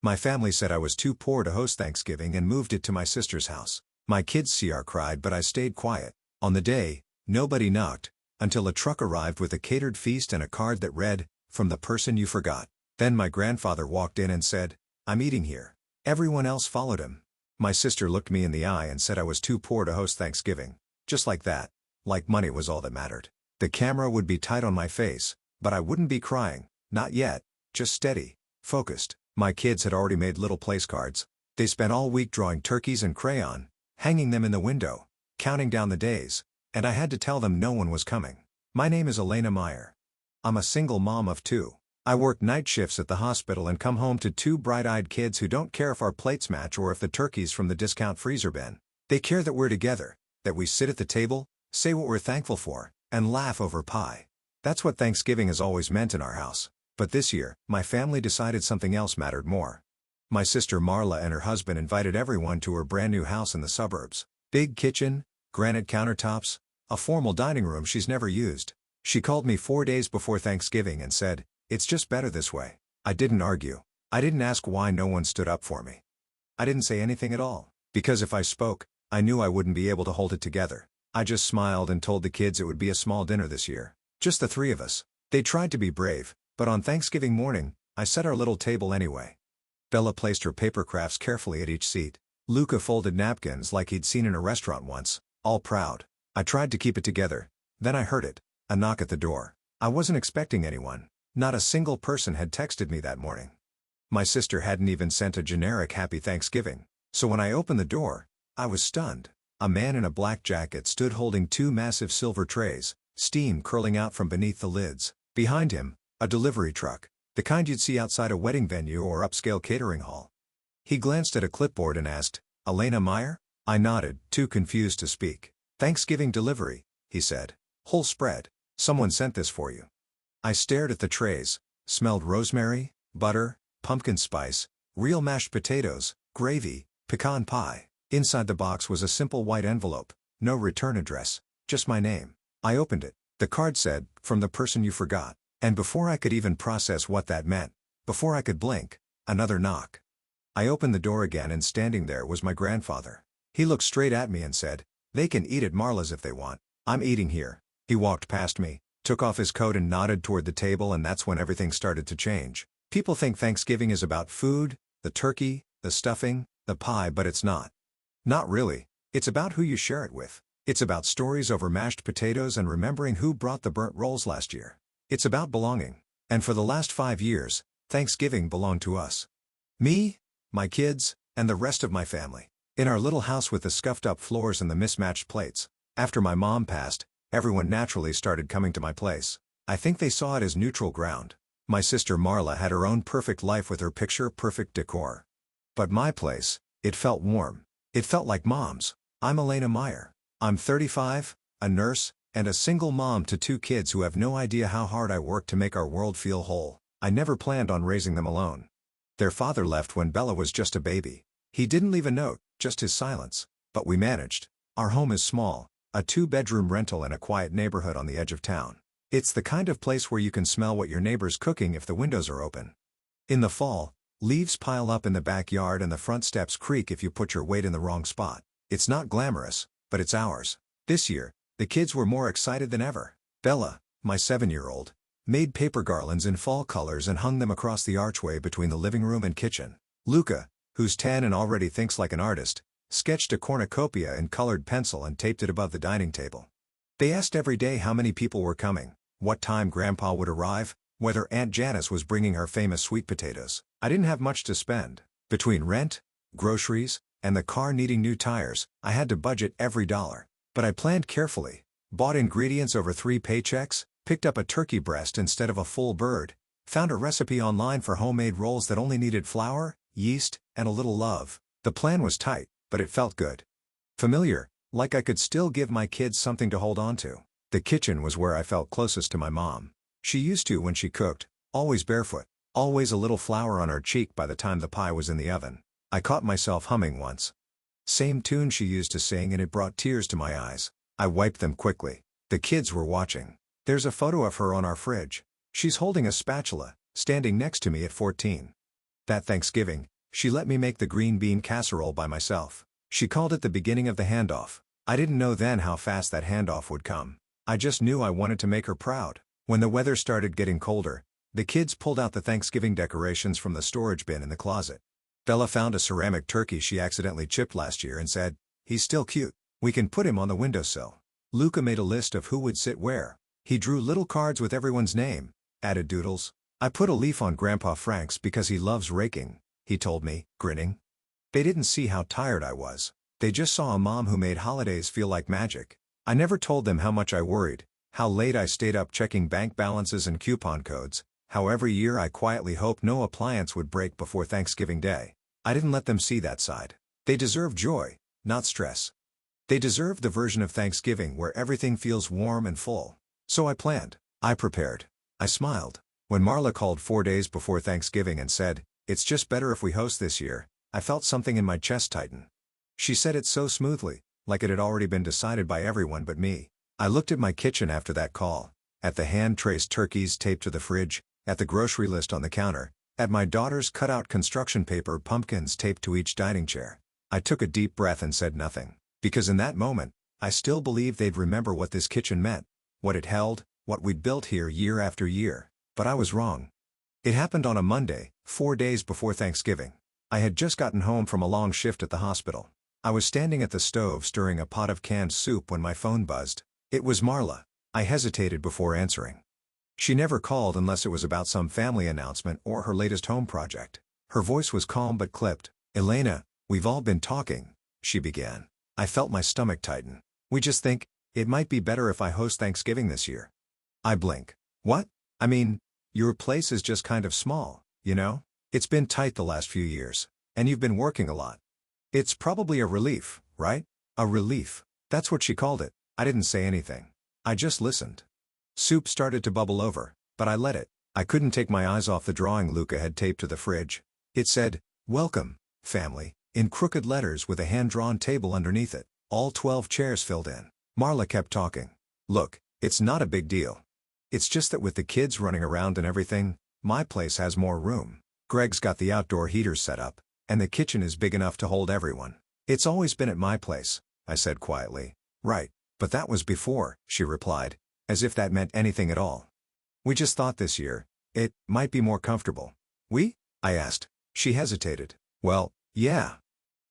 My family said I was too poor to host Thanksgiving and moved it to my sister's house. My kids cried, but I stayed quiet. On the day, nobody knocked, until a truck arrived with a catered feast and a card that read, "From the person you forgot." Then my grandfather walked in and said, "I'm eating here." Everyone else followed him. My sister looked me in the eye and said I was too poor to host Thanksgiving. Just like that. Like money was all that mattered. The camera would be tight on my face, but I wouldn't be crying. Not yet. Just steady. Focused. My kids had already made little place cards. They spent all week drawing turkeys in crayon, hanging them in the window, counting down the days, and I had to tell them no one was coming. My name is Elena Meyer. I'm a single mom of two. I work night shifts at the hospital and come home to two bright-eyed kids who don't care if our plates match or if the turkey's from the discount freezer bin. They care that we're together, that we sit at the table, say what we're thankful for, and laugh over pie. That's what Thanksgiving has always meant in our house. But this year, my family decided something else mattered more. My sister Marla and her husband invited everyone to her brand new house in the suburbs. Big kitchen, granite countertops, a formal dining room she's never used. She called me 4 days before Thanksgiving and said, "It's just better this way." I didn't argue. I didn't ask why no one stood up for me. I didn't say anything at all, because if I spoke, I knew I wouldn't be able to hold it together. I just smiled and told the kids it would be a small dinner this year. Just the three of us. They tried to be brave, but on Thanksgiving morning, I set our little table anyway. Bella placed her paper crafts carefully at each seat. Luca folded napkins like he'd seen in a restaurant once, all proud. I tried to keep it together. Then I heard it. A knock at the door. I wasn't expecting anyone. Not a single person had texted me that morning. My sister hadn't even sent a generic Happy Thanksgiving. So when I opened the door, I was stunned. A man in a black jacket stood holding two massive silver trays, steam curling out from beneath the lids. Behind him, a delivery truck, the kind you'd see outside a wedding venue or upscale catering hall. He glanced at a clipboard and asked, "Elena Meyer?" I nodded, too confused to speak. "Thanksgiving delivery," he said. "Whole spread. Someone sent this for you." I stared at the trays, smelled rosemary, butter, pumpkin spice, real mashed potatoes, gravy, pecan pie. Inside the box was a simple white envelope, no return address, just my name. I opened it. The card said, "From the person you forgot." And before I could even process what that meant, before I could blink, another knock. I opened the door again and standing there was my grandfather. He looked straight at me and said, "They can eat at Marla's if they want. I'm eating here." He walked past me, took off his coat and nodded toward the table, and that's when everything started to change. People think Thanksgiving is about food, the turkey, the stuffing, the pie, but it's not. Not really. It's about who you share it with. It's about stories over mashed potatoes and remembering who brought the burnt rolls last year. It's about belonging. And for the last 5 years, Thanksgiving belonged to us. Me, my kids, and the rest of my family. In our little house with the scuffed-up floors and the mismatched plates. After my mom passed, everyone naturally started coming to my place. I think they saw it as neutral ground. My sister Marla had her own perfect life with her picture-perfect decor. But my place, it felt warm. It felt like mom's. I'm Elena Meyer. I'm 35, a nurse, and a single mom to 2 kids who have no idea how hard I work to make our world feel whole. I never planned on raising them alone. Their father left when Bella was just a baby. He didn't leave a note, just his silence. But we managed. Our home is small, a 2-bedroom rental in a quiet neighborhood on the edge of town. It's the kind of place where you can smell what your neighbor's cooking if the windows are open. In the fall, leaves pile up in the backyard and the front steps creak if you put your weight in the wrong spot. It's not glamorous, but it's ours. This year, the kids were more excited than ever. Bella, my 7-year-old, made paper garlands in fall colors and hung them across the archway between the living room and kitchen. Luca, who's 10 and already thinks like an artist, sketched a cornucopia in colored pencil and taped it above the dining table. They asked every day how many people were coming, what time Grandpa would arrive, whether Aunt Janice was bringing her famous sweet potatoes. I didn't have much to spend. Between rent, groceries, and the car needing new tires, I had to budget every dollar. But I planned carefully, bought ingredients over 3 paychecks, picked up a turkey breast instead of a full bird, found a recipe online for homemade rolls that only needed flour, yeast, and a little love. The plan was tight, but it felt good. Familiar, like I could still give my kids something to hold on to. The kitchen was where I felt closest to my mom. She used to when she cooked, always barefoot, always a little flour on her cheek by the time the pie was in the oven. I caught myself humming once. Same tune she used to sing and it brought tears to my eyes. I wiped them quickly. The kids were watching. There's a photo of her on our fridge. She's holding a spatula, standing next to me at 14. That Thanksgiving, she let me make the green bean casserole by myself. She called it the beginning of the handoff. I didn't know then how fast that handoff would come. I just knew I wanted to make her proud. When the weather started getting colder, the kids pulled out the Thanksgiving decorations from the storage bin in the closet. Bella found a ceramic turkey she accidentally chipped last year and said, "He's still cute. We can put him on the windowsill." Luca made a list of who would sit where. He drew little cards with everyone's name, added doodles. "I put a leaf on Grandpa Frank's because he loves raking," he told me, grinning. They didn't see how tired I was. They just saw a mom who made holidays feel like magic. I never told them how much I worried, how late I stayed up checking bank balances and coupon codes, how every year I quietly hoped no appliance would break before Thanksgiving Day. I didn't let them see that side. They deserve joy, not stress. They deserve the version of Thanksgiving where everything feels warm and full. So I planned. I prepared. I smiled. When Marla called 4 days before Thanksgiving and said, "It's just better if we host this year," I felt something in my chest tighten. She said it so smoothly, like it had already been decided by everyone but me. I looked at my kitchen after that call, at the hand-traced turkeys taped to the fridge, at the grocery list on the counter, at my daughter's cut-out construction paper pumpkins taped to each dining chair. I took a deep breath and said nothing, because in that moment, I still believed they'd remember what this kitchen meant, what it held, what we'd built here year after year. But I was wrong. It happened on a Monday, 4 days before Thanksgiving. I had just gotten home from a long shift at the hospital. I was standing at the stove stirring a pot of canned soup when my phone buzzed. It was Marla. I hesitated before answering. She never called unless it was about some family announcement or her latest home project. Her voice was calm but clipped. "Elena, we've all been talking," she began. I felt my stomach tighten. "We just think it might be better if I host Thanksgiving this year." I blink. "What? I mean, your place is just kind of small, you know? It's been tight the last few years, and you've been working a lot. It's probably a relief, right?" A relief. That's what she called it. I didn't say anything. I just listened. Soup started to bubble over, but I let it. I couldn't take my eyes off the drawing Luca had taped to the fridge. It said, "Welcome, family," in crooked letters with a hand-drawn table underneath it. All 12 chairs filled in. Marla kept talking. "Look, it's not a big deal. It's just that with the kids running around and everything, my place has more room. Greg's got the outdoor heaters set up, and the kitchen is big enough to hold everyone. It's always been at my place," I said quietly. "Right, but that was before," she replied, as if that meant anything at all. "We just thought this year, it might be more comfortable." "We?" I asked. She hesitated. "Well, yeah."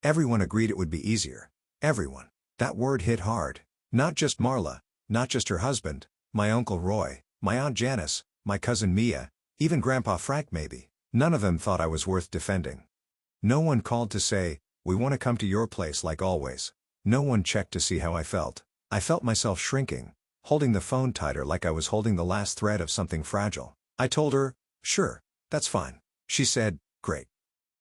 Everyone agreed it would be easier. Everyone. That word hit hard. Not just Marla, not just her husband, my Uncle Roy, my Aunt Janice, my cousin Mia, even Grandpa Frank maybe. None of them thought I was worth defending. No one called to say, "We want to come to your place like always." No one checked to see how I felt. I felt myself shrinking, holding the phone tighter like I was holding the last thread of something fragile. I told her, "Sure, that's fine." She said, "Great.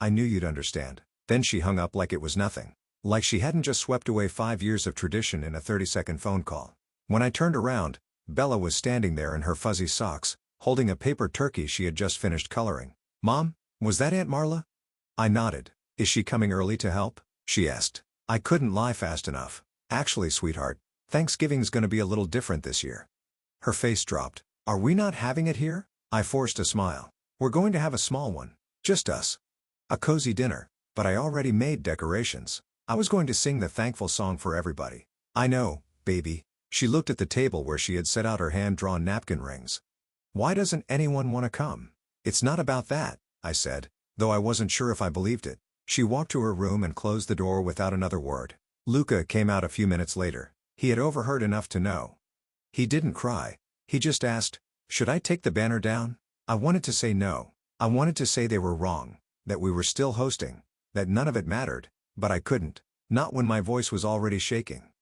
I knew you'd understand." Then she hung up like it was nothing. Like she hadn't just swept away 5 years of tradition in a 30-second phone call. When I turned around, Bella was standing there in her fuzzy socks, holding a paper turkey she had just finished coloring. "Mom, was that Aunt Marla?" I nodded. "Is she coming early to help?" she asked. I couldn't lie fast enough. "Actually, sweetheart, Thanksgiving's gonna be a little different this year." Her face dropped. "Are we not having it here?" I forced a smile. "We're going to have a small one. Just us. A cozy dinner, but I already made decorations. I was going to sing the thankful song for everybody." "I know, baby." She looked at the table where she had set out her hand-drawn napkin rings. "Why doesn't anyone want to come?" "It's not about that," I said, though I wasn't sure if I believed it. She walked to her room and closed the door without another word. Luca came out a few minutes later. He had overheard enough to know. He didn't cry. He just asked, "Should I take the banner down?" I wanted to say no. I wanted to say they were wrong, that we were still hosting, that none of it mattered, but I couldn't, not when my voice was already shaking.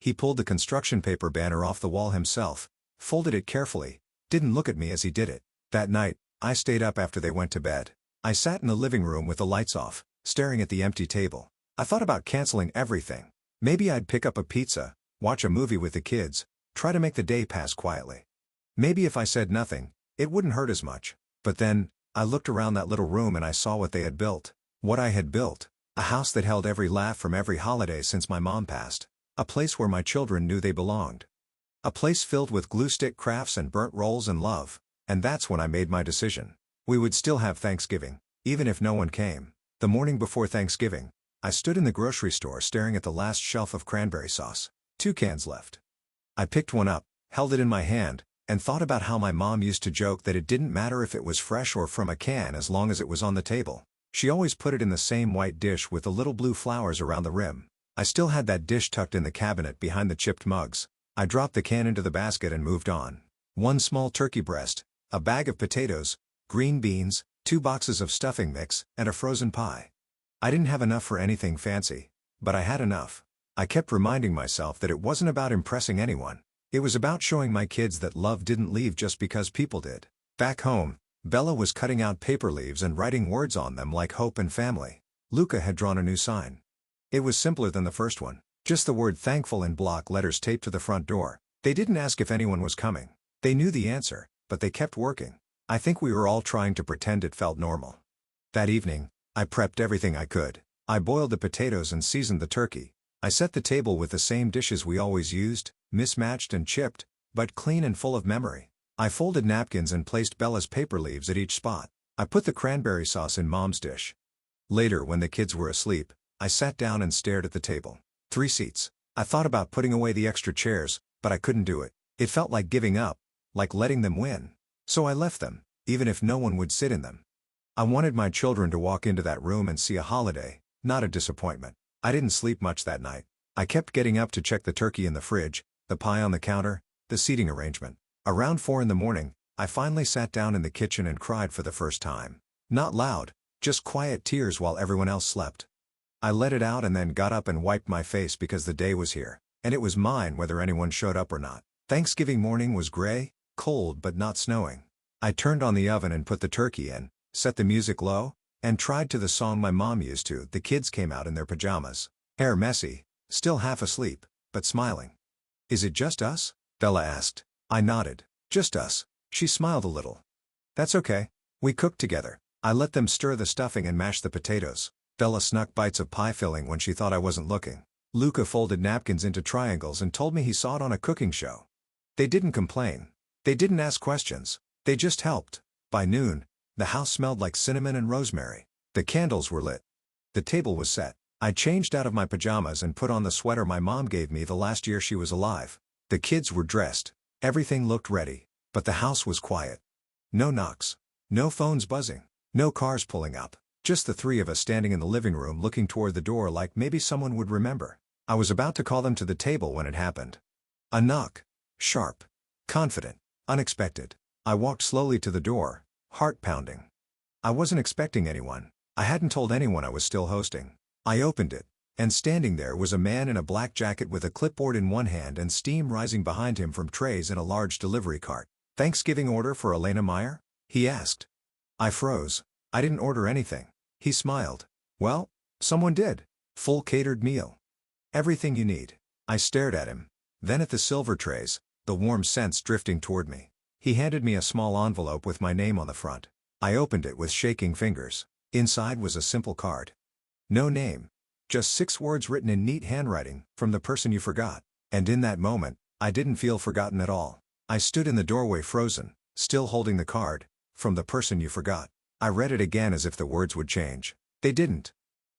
He pulled the construction paper banner off the wall himself, folded it carefully, didn't look at me as he did it. That night, I stayed up after they went to bed. I sat in the living room with the lights off, staring at the empty table. I thought about canceling everything. Maybe I'd pick up a pizza, watch a movie with the kids, try to make the day pass quietly. Maybe if I said nothing, it wouldn't hurt as much. But then, I looked around that little room and I saw what they had built. What I had built. A house that held every laugh from every holiday since my mom passed. A place where my children knew they belonged. A place filled with glue stick crafts and burnt rolls and love. And that's when I made my decision. We would still have Thanksgiving. even if no one came. The morning before Thanksgiving, I stood in the grocery store staring at the last shelf of cranberry sauce. 2 cans left. I picked one up, held it in my hand, and thought about how my mom used to joke that it didn't matter if it was fresh or from a can as long as it was on the table. She always put it in the same white dish with the little blue flowers around the rim. I still had that dish tucked in the cabinet behind the chipped mugs. I dropped the can into the basket and moved on. 1 small turkey breast, a bag of potatoes, green beans, 2 boxes of stuffing mix, and a frozen pie. I didn't have enough for anything fancy, but I had enough. I kept reminding myself that it wasn't about impressing anyone. It was about showing my kids that love didn't leave just because people did. Back home, Bella was cutting out paper leaves and writing words on them like hope and family. Luca had drawn a new sign. It was simpler than the first one. Just the word thankful in block letters taped to the front door. They didn't ask if anyone was coming. They knew the answer, but they kept working. I think we were all trying to pretend it felt normal. That evening, I prepped everything I could. I boiled the potatoes and seasoned the turkey. I set the table with the same dishes we always used, mismatched and chipped, but clean and full of memory. I folded napkins and placed Bella's paper leaves at each spot. I put the cranberry sauce in Mom's dish. Later, when the kids were asleep, I sat down and stared at the table. 3 seats. I thought about putting away the extra chairs, but I couldn't do it. It felt like giving up, like letting them win. So I left them, even if no one would sit in them. I wanted my children to walk into that room and see a holiday, not a disappointment. I didn't sleep much that night. I kept getting up to check the turkey in the fridge, the pie on the counter, the seating arrangement. Around 4 in the morning, I finally sat down in the kitchen and cried for the first time. Not loud, just quiet tears while everyone else slept. I let it out and then got up and wiped my face because the day was here, and it was mine whether anyone showed up or not. Thanksgiving morning was gray, cold but not snowing. I turned on the oven and put the turkey in, set the music low, and tried to the song my mom used to. The kids came out in their pajamas, hair messy, still half asleep, but smiling. "Is it just us?" Bella asked. I nodded. "Just us." She smiled a little. "That's okay. We cooked together." I let them stir the stuffing and mash the potatoes. Bella snuck bites of pie filling when she thought I wasn't looking. Luca folded napkins into triangles and told me he saw it on a cooking show. They didn't complain. They didn't ask questions. They just helped. By noon, the house smelled like cinnamon and rosemary. The candles were lit. The table was set. I changed out of my pajamas and put on the sweater my mom gave me the last year she was alive. The kids were dressed. Everything looked ready. But the house was quiet. No knocks. No phones buzzing. No cars pulling up. Just the 3 of us standing in the living room looking toward the door like maybe someone would remember. I was about to call them to the table when it happened. A knock. Sharp. Confident. Unexpected. I walked slowly to the door, heart pounding. I wasn't expecting anyone. I hadn't told anyone I was still hosting. I opened it, and standing there was a man in a black jacket with a clipboard in one hand and steam rising behind him from trays in a large delivery cart. "Thanksgiving order for Elena Meyer?" he asked. I froze. I didn't order anything. He smiled. "Well, someone did. Full catered meal. Everything you need." I stared at him, then at the silver trays, the warm scents drifting toward me. He handed me a small envelope with my name on the front. I opened it with shaking fingers. Inside was a simple card. No name. Just 6 words written in neat handwriting, "From the person you forgot." And in that moment, I didn't feel forgotten at all. I stood in the doorway frozen, still holding the card, "From the person you forgot." I read it again as if the words would change. They didn't.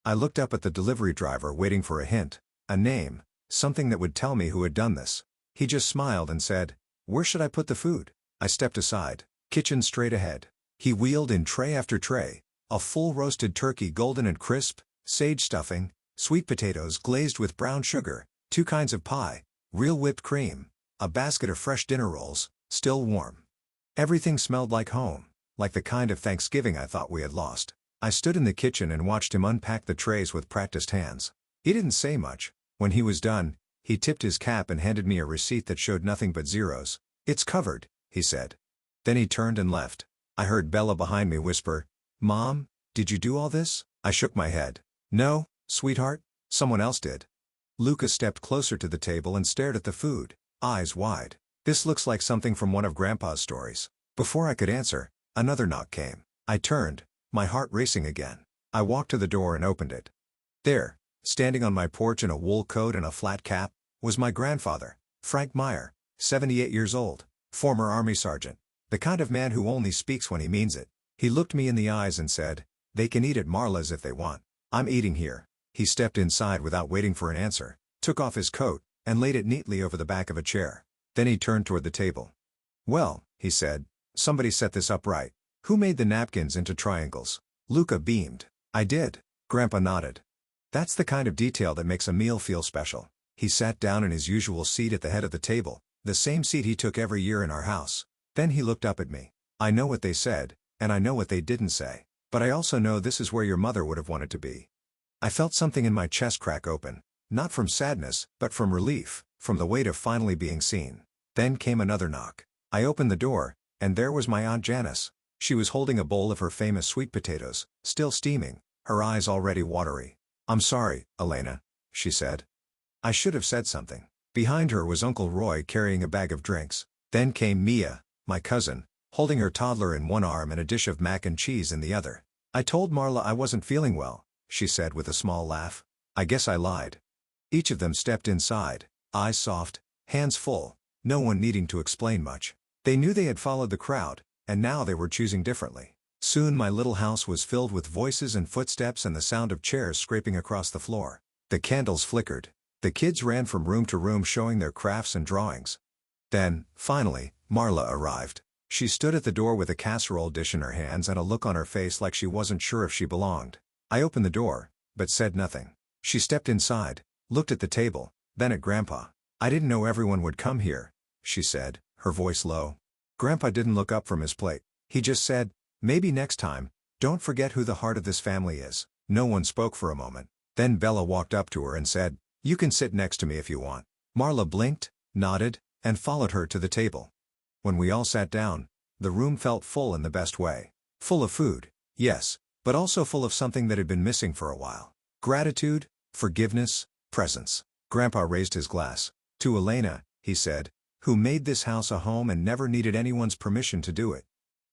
I looked up at the delivery driver waiting for a hint, a name, something that would tell me who had done this. He just smiled and said, "Where should I put the food?" I stepped aside. Kitchen straight ahead. He wheeled in tray after tray, a full roasted turkey golden and crisp, sage stuffing, sweet potatoes glazed with brown sugar, 2 kinds of pie, real whipped cream, a basket of fresh dinner rolls, still warm. Everything smelled like home, like the kind of Thanksgiving I thought we had lost. I stood in the kitchen and watched him unpack the trays with practiced hands. He didn't say much. When he was done, he tipped his cap and handed me a receipt that showed nothing but zeros. "It's covered," he said. Then he turned and left. I heard Bella behind me whisper, "Mom, did you do all this?" I shook my head. "No, sweetheart, someone else did." Luca stepped closer to the table and stared at the food, eyes wide. "This looks like something from one of Grandpa's stories." Before I could answer, another knock came. I turned, my heart racing again. I walked to the door and opened it. There, standing on my porch in a wool coat and a flat cap, was my grandfather, Frank Meyer, 78 years old, former Army sergeant, the kind of man who only speaks when he means it. He looked me in the eyes and said, They can eat at Marla's if they want. I'm eating here. He stepped inside without waiting for an answer, took off his coat, and laid it neatly over the back of a chair. Then he turned toward the table. "Well," he said, "somebody set this up right. Who made the napkins into triangles?" Luca beamed. "I did." Grandpa nodded. "That's the kind of detail that makes a meal feel special." He sat down in his usual seat at the head of the table, the same seat he took every year in our house. Then he looked up at me. "I know what they said, and I know what they didn't say. But I also know this is where your mother would have wanted to be." I felt something in my chest crack open, not from sadness, but from relief, from the weight of finally being seen. Then came another knock. I opened the door, and there was my Aunt Janice. She was holding a bowl of her famous sweet potatoes, still steaming, her eyes already watery. "I'm sorry, Elena," she said. I should have said something. Behind her was Uncle Roy carrying a bag of drinks. Then came Mia, my cousin, holding her toddler in one arm and a dish of mac and cheese in the other. "I told Marla I wasn't feeling well," she said with a small laugh. "I guess I lied." Each of them stepped inside, eyes soft, hands full, no one needing to explain much. They knew they had followed the crowd, and now they were choosing differently. Soon my little house was filled with voices and footsteps and the sound of chairs scraping across the floor. The candles flickered. The kids ran from room to room showing their crafts and drawings. Then, finally, Marla arrived. She stood at the door with a casserole dish in her hands and a look on her face like she wasn't sure if she belonged. I opened the door, but said nothing. She stepped inside, looked at the table, then at Grandpa. "I didn't know everyone would come here," she said, her voice low. Grandpa didn't look up from his plate. He just said, "Maybe next time, don't forget who the heart of this family is." No one spoke for a moment. Then Bella walked up to her and said, "You can sit next to me if you want." Marla blinked, nodded, and followed her to the table. When we all sat down, the room felt full in the best way. Full of food, yes, but also full of something that had been missing for a while. Gratitude, forgiveness, presence. Grandpa raised his glass. "To Elena," he said, "who made this house a home and never needed anyone's permission to do it."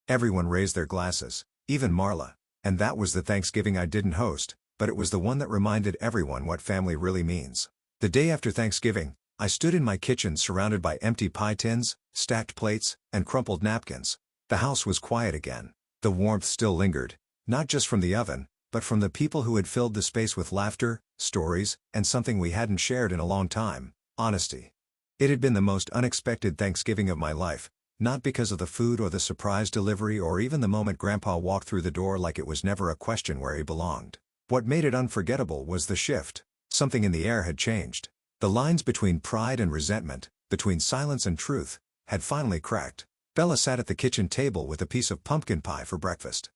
Everyone raised their glasses, even Marla. And that was the Thanksgiving I didn't host, but it was the one that reminded everyone what family really means. The day after Thanksgiving, I stood in my kitchen surrounded by empty pie tins, stacked plates, and crumpled napkins. The house was quiet again. The warmth still lingered, not just from the oven, but from the people who had filled the space with laughter, stories, and something we hadn't shared in a long time: honesty. It had been the most unexpected Thanksgiving of my life, not because of the food or the surprise delivery or even the moment Grandpa walked through the door like it was never a question where he belonged. What made it unforgettable was the shift. Something in the air had changed. The lines between pride and resentment, between silence and truth, had finally cracked. Bella sat at the kitchen table with a piece of pumpkin pie for breakfast.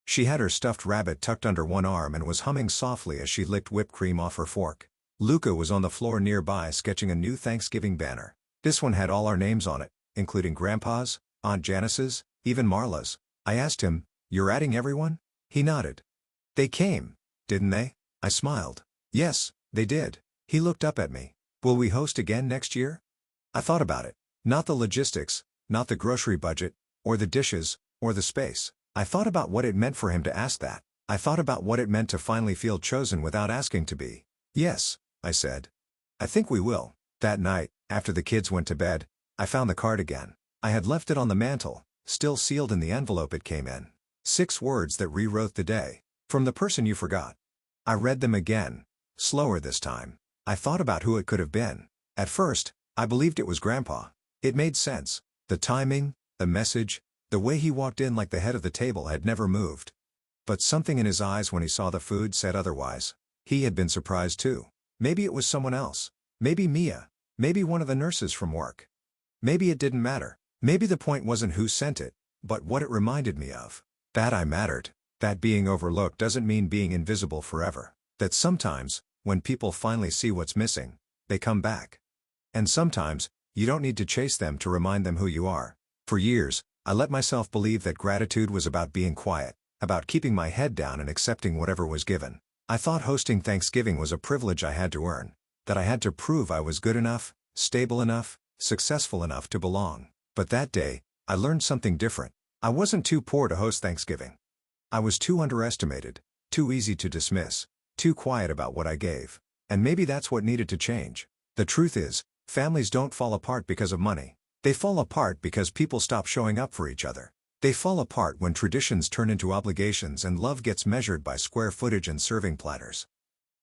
She had her stuffed rabbit tucked under one arm and was humming softly as she licked whipped cream off her fork. Luca was on the floor nearby sketching a new Thanksgiving banner. This one had all our names on it, including Grandpa's, Aunt Janice's, even Marla's. I asked him, "You're adding everyone?" He nodded. "They came, didn't they?" I smiled. "Yes, they did." He looked up at me. "Will we host again next year?" I thought about it. Not the logistics, not the grocery budget, or the dishes, or the space. I thought about what it meant for him to ask that. I thought about what it meant to finally feel chosen without asking to be. "Yes," I said. "I think we will." That night, after the kids went to bed, I found the card again. I had left it on the mantel, still sealed in the envelope it came in. 6 words that rewrote the day. From the person you forgot. I read them again, slower this time. I thought about who it could have been. At first, I believed it was Grandpa. It made sense. The timing, the message, the way he walked in like the head of the table had never moved. But something in his eyes when he saw the food said otherwise. He had been surprised too. Maybe it was someone else. Maybe Mia. Maybe one of the nurses from work. Maybe it didn't matter. Maybe the point wasn't who sent it, but what it reminded me of. That I mattered. That being overlooked doesn't mean being invisible forever. That sometimes, when people finally see what's missing, they come back. And sometimes, you don't need to chase them to remind them who you are. For years, I let myself believe that gratitude was about being quiet, about keeping my head down and accepting whatever was given. I thought hosting Thanksgiving was a privilege I had to earn, that I had to prove I was good enough, stable enough, successful enough to belong. But that day, I learned something different. I wasn't too poor to host Thanksgiving. I was too underestimated, too easy to dismiss, too quiet about what I gave. And maybe that's what needed to change. The truth is, families don't fall apart because of money. They fall apart because people stop showing up for each other. They fall apart when traditions turn into obligations and love gets measured by square footage and serving platters.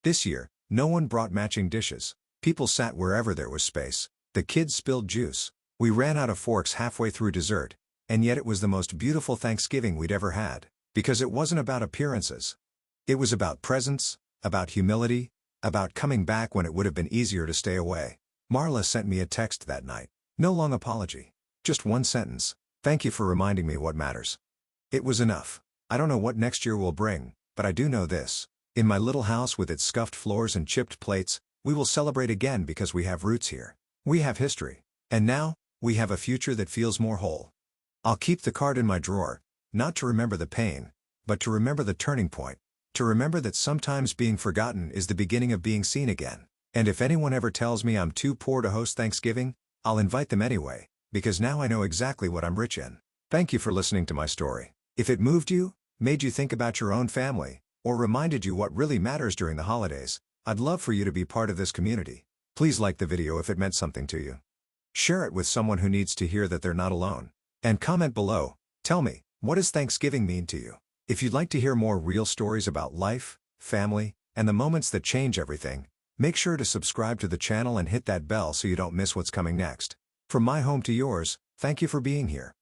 This year, no one brought matching dishes. People sat wherever there was space. The kids spilled juice. We ran out of forks halfway through dessert, and yet it was the most beautiful Thanksgiving we'd ever had, because it wasn't about appearances. It was about presence, about humility, about coming back when it would have been easier to stay away. Marla sent me a text that night. No long apology. Just one sentence. Thank you for reminding me what matters. It was enough. I don't know what next year will bring, but I do know this. In my little house with its scuffed floors and chipped plates, we will celebrate again because we have roots here. We have history. And now, we have a future that feels more whole. I'll keep the card in my drawer, not to remember the pain, but to remember the turning point. To remember that sometimes being forgotten is the beginning of being seen again. And if anyone ever tells me I'm too poor to host Thanksgiving, I'll invite them anyway, because now I know exactly what I'm rich in. Thank you for listening to my story. If it moved you, made you think about your own family, or reminded you what really matters during the holidays, I'd love for you to be part of this community. Please like the video if it meant something to you. Share it with someone who needs to hear that they're not alone. And comment below, tell me, what does Thanksgiving mean to you? If you'd like to hear more real stories about life, family, and the moments that change everything, make sure to subscribe to the channel and hit that bell so you don't miss what's coming next. From my home to yours, thank you for being here.